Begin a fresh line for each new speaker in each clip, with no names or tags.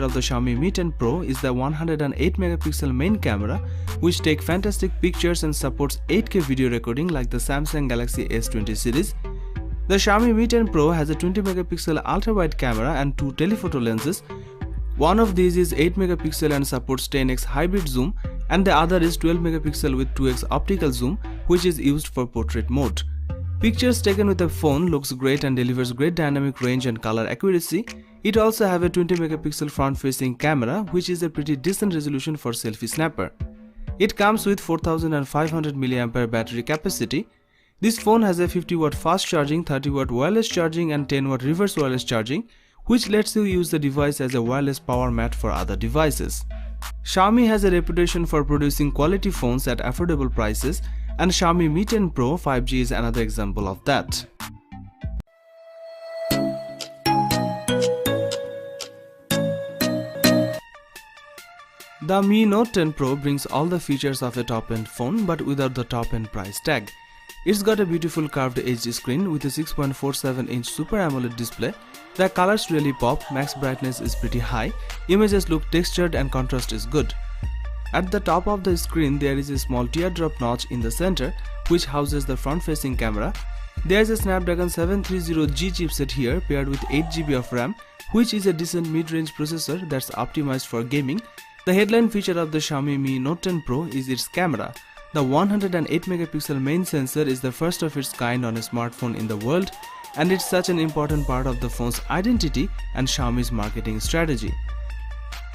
of the Xiaomi Mi 10 Pro is the 108 megapixel main camera, which takes fantastic pictures and supports 8K video recording like the Samsung Galaxy S20 series. The Xiaomi Mi 10 Pro has a 20 megapixel ultra-wide camera and 2 telephoto lenses. One of these is 8 megapixel and supports 10x hybrid zoom, and the other is 12 megapixel with 2x optical zoom, which is used for portrait mode. Pictures taken with the phone looks great and delivers great dynamic range and color accuracy. It also have a 20 megapixel front-facing camera, which is a pretty decent resolution for selfie snapper. It comes with 4500 mAh battery capacity. This phone has a 50 watt fast charging, 30 watt wireless charging and 10 watt reverse wireless charging, which lets you use the device as a wireless power mat for other devices. Xiaomi has a reputation for producing quality phones at affordable prices, and Xiaomi Mi 10 Pro 5G is another example of that. The Mi Note 10 Pro brings all the features of a top-end phone but without the top-end price tag. It's got a beautiful curved edge screen with a 6.47-inch Super AMOLED display. The colors really pop, max brightness is pretty high, images look textured and contrast is good. At the top of the screen there is a small teardrop notch in the center which houses the front-facing camera. There is a Snapdragon 730G chipset here paired with 8GB of RAM, which is a decent mid-range processor that's optimized for gaming. The headline feature of the Xiaomi Mi Note 10 Pro is its camera. The 108 megapixel main sensor is the first of its kind on a smartphone in the world, and it's such an important part of the phone's identity and Xiaomi's marketing strategy.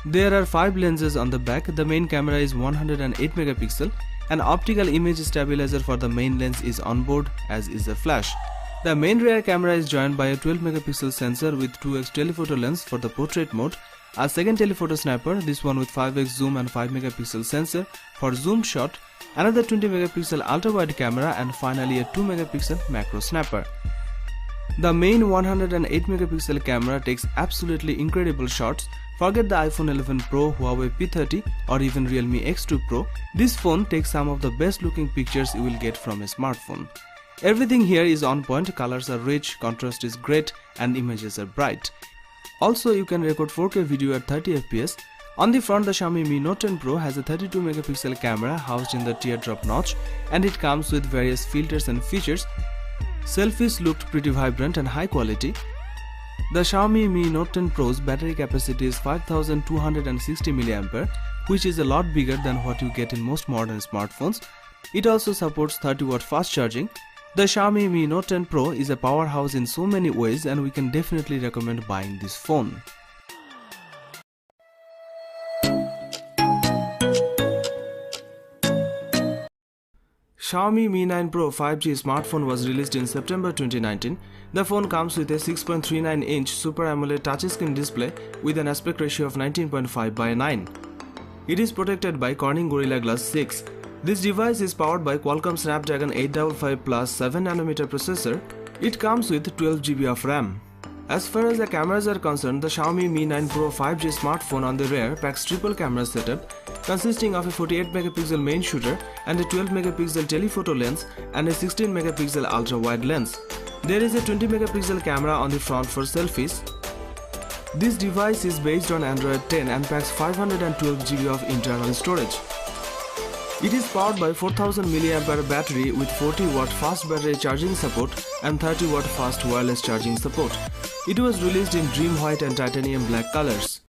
There are 5 lenses on the back. The main camera is 108 megapixel. An optical image stabilizer for the main lens is on board, as is the flash. The main rear camera is joined by a 12 megapixel sensor with 2x telephoto lens for the portrait mode, a second telephoto snapper, this one with 5x zoom and 5 megapixel sensor for zoom shot, another 20 megapixel ultra-wide camera, and finally a 2 megapixel macro snapper. The main 108 megapixel camera takes absolutely incredible shots. Forget the iPhone 11 Pro, Huawei P30 or even Realme X2 Pro. This phone takes some of the best looking pictures you will get from a smartphone. Everything here is on point, colors are rich, contrast is great and images are bright. Also, you can record 4K video at 30 fps. On the front, the Xiaomi Mi Note 10 Pro has a 32 megapixel camera housed in the teardrop notch, and it comes with various filters and features. Selfies looked pretty vibrant and high quality. The Xiaomi Mi Note 10 Pro's battery capacity is 5260 mAh, which is a lot bigger than what you get in most modern smartphones. It also supports 30 watt fast charging. The Xiaomi Mi Note 10 Pro is a powerhouse in so many ways, and we can definitely recommend buying this phone. Xiaomi Mi 9 Pro 5G smartphone was released in September 2019. The phone comes with a 6.39-inch Super AMOLED touchscreen display with an aspect ratio of 19.5:9. It is protected by Corning Gorilla Glass 6. This device is powered by Qualcomm Snapdragon 855 Plus 7nm processor. It comes with 12GB of RAM. As far as the cameras are concerned, the Xiaomi Mi 9 Pro 5G smartphone on the rear packs triple camera setup consisting of a 48 megapixel main shooter and a 12 megapixel telephoto lens and a 16 megapixel ultra wide lens. There is a 20 megapixel camera on the front for selfies. This device is based on Android 10 and packs 512GB of internal storage. It is powered by 4000 mAh battery with 40 watt fast battery charging support and 30 watt fast wireless charging support. It was released in Dream White and Titanium Black colors.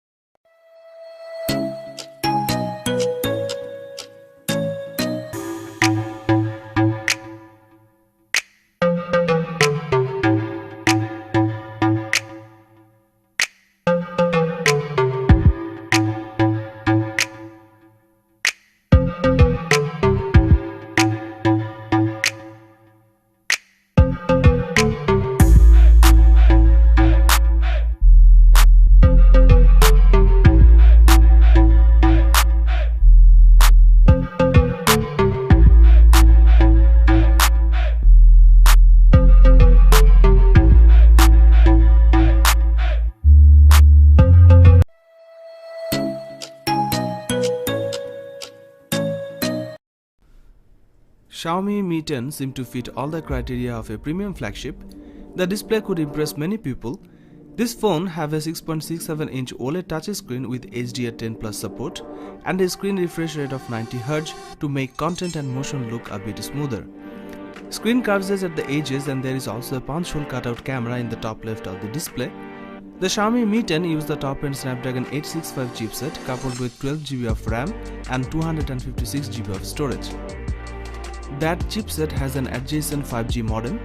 Xiaomi Mi 10 seemed to fit all the criteria of a premium flagship. The display could impress many people. This phone have a 6.67-inch OLED touchscreen with HDR10 Plus support and a screen refresh rate of 90Hz to make content and motion look a bit smoother. Screen curves at the edges, and there is also a punch hole cutout camera in the top left of the display. The Xiaomi Mi 10 used the top-end Snapdragon 865 chipset coupled with 12GB of RAM and 256GB of storage. That chipset has an adjacent 5G modem.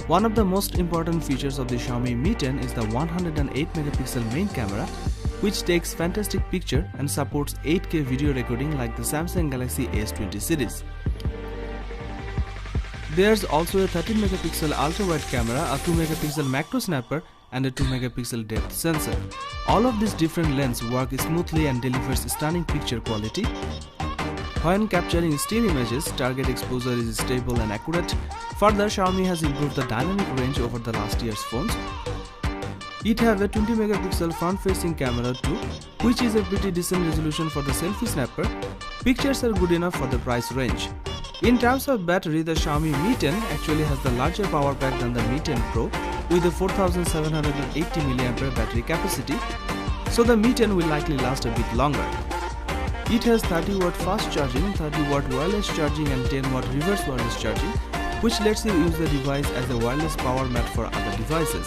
One of the most important features of the Xiaomi Mi 10 is the 108-megapixel main camera, which takes fantastic picture and supports 8K video recording like the Samsung Galaxy S20 series. There's also a 13-megapixel ultra-wide camera, a 2-megapixel macro snapper, and a 2-megapixel depth sensor. All of these different lenses work smoothly and delivers stunning picture quality. When capturing still images, target exposure is stable and accurate. Further, Xiaomi has improved the dynamic range over the last year's phones. It has a 20-megapixel front-facing camera too, which is a pretty decent resolution for the selfie snapper. Pictures are good enough for the price range. In terms of battery, the Xiaomi Mi 10 actually has the larger power pack than the Mi 10 Pro with a 4780 mAh battery capacity, so the Mi 10 will likely last a bit longer. It has 30-watt fast charging, 30-watt wireless charging and 10-watt reverse wireless charging, which lets you use the device as a wireless power mat for other devices.